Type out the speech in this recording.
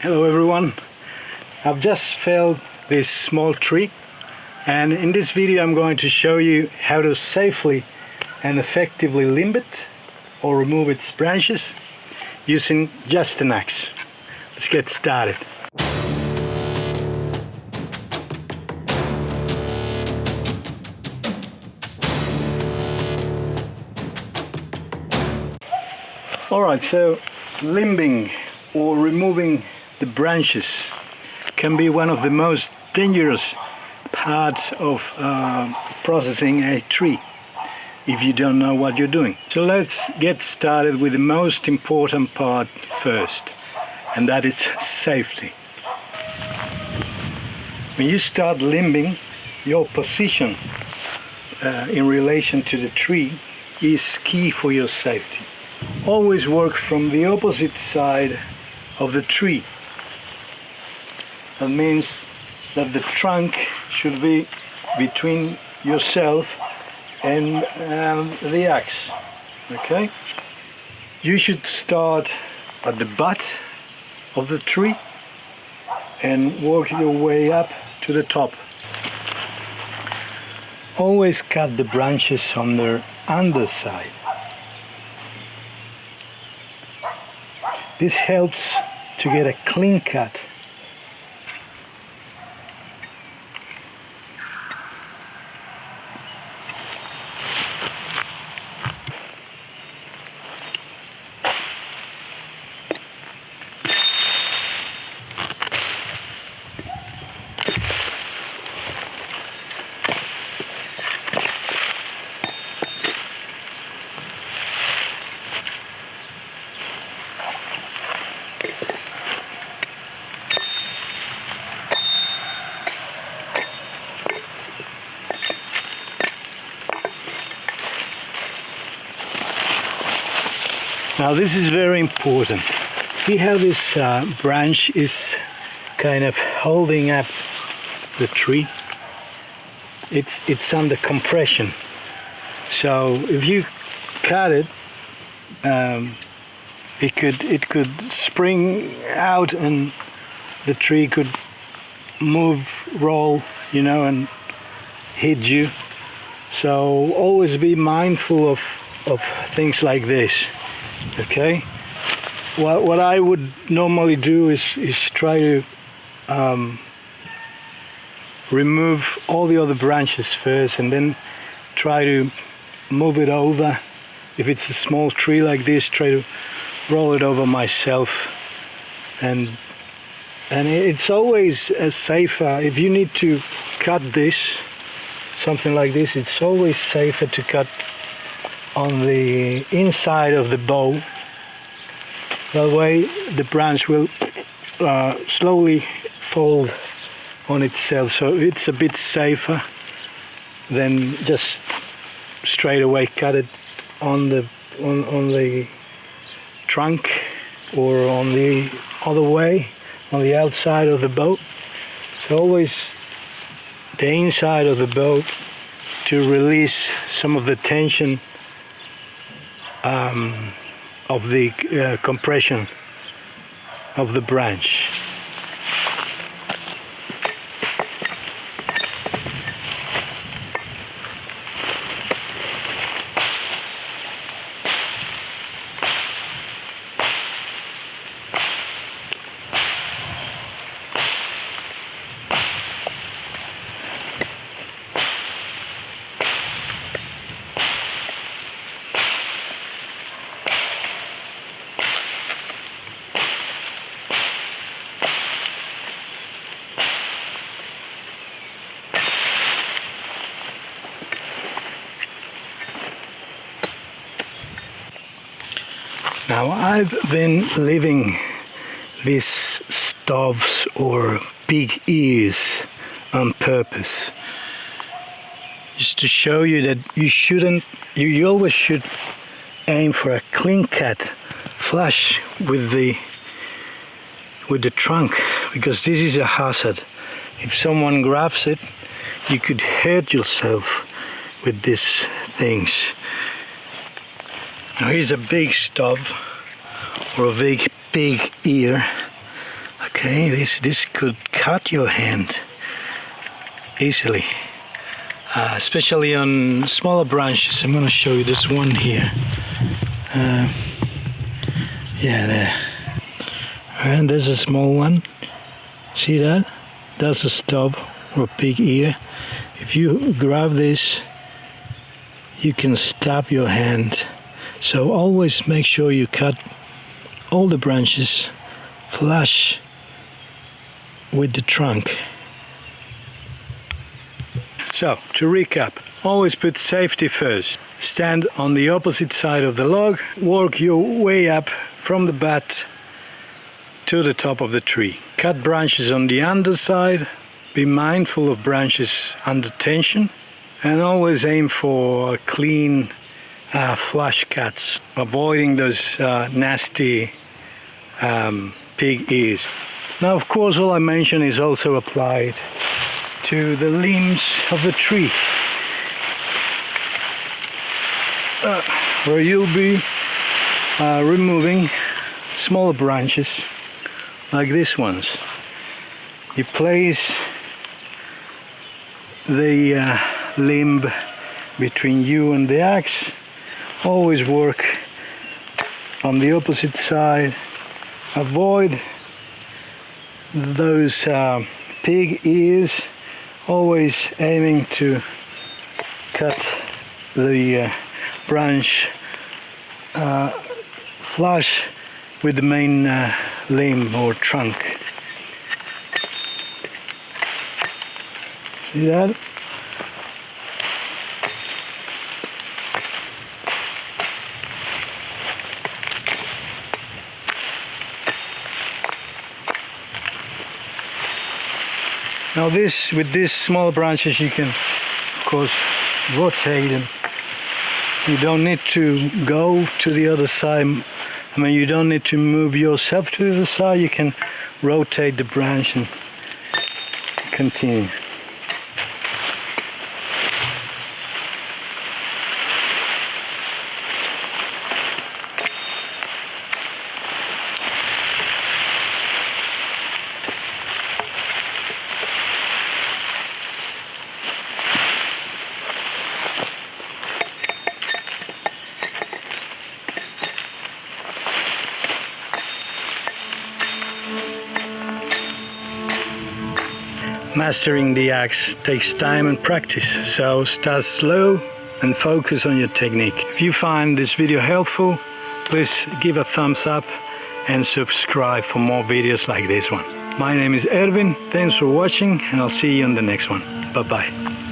Hello everyone, I've just felled this small tree, and in this video I'm going to show you how to safely and effectively limb it or remove its branches using just an axe. Let's get started. Alright, so limbing or removing the branches can be one of the most dangerous parts of processing a tree if you don't know what you're doing. So let's get started with the most important part first, and that is safety. When you start limbing, your position in relation to the tree is key for your safety. Always work from the opposite side of the tree. That means that the trunk should be between yourself and the axe. Okay? You should start at the butt of the tree and work your way up to the top. Always cut the branches on their underside. This helps to get a clean cut. Now this is very important. See how this branch is kind of holding up the tree? It's under compression. So if you cut it, it could spring out and the tree could move, roll, and hit you. So always be mindful of things like this. Okay, what I would normally do is try to remove all the other branches first and then try to move it over. If it's a small tree like this, try to roll it over myself, and it's always safer if you need to cut this, something like this, it's always safer to cut on the inside of the bow. That way the branch will slowly fold on itself, so it's a bit safer than just straight away cut it on the trunk or on the other way on the outside of the boat. So always the inside of the boat to release some of the tension of the compression of the branch. Now I've been leaving these stubs or big ears on purpose, just to show you that you always should aim for a clean cut flush with the trunk, because this is a hazard. If someone grabs it, you could hurt yourself with these things. Now here's a big stub or a big ear. I Okay, this could cut your hand easily, especially on smaller branches. I'm going to show you this one here. Yeah, there. And there's a small one. See that? That's a stub or pig ear. If you grab this, you can stab your hand. So always make sure you cut all the branches flush with the trunk. So, to recap, always put safety first. Stand on the opposite side of the log, work your way up from the butt to the top of the tree. Cut branches on the underside, be mindful of branches under tension, and always aim for clean flush cuts, avoiding those nasty pig ears. Now, of course, all I mentioned is also applied to the limbs of the tree, where you'll be removing smaller branches like these ones. You place the limb between you and the axe. Always work on the opposite side. Avoid those pig ears. Always aiming to cut the branch flush with the main limb or trunk. See that? Now with these small branches you can of course rotate them. You don't need to go to the other side. I mean, you don't need to move yourself to the other side. You can rotate the branch and continue. Mastering the axe takes time and practice, so start slow and focus on your technique. If you find this video helpful, please give a thumbs up and subscribe for more videos like this one. My name is Erwin, thanks for watching, and I'll see you on the next one. Bye bye.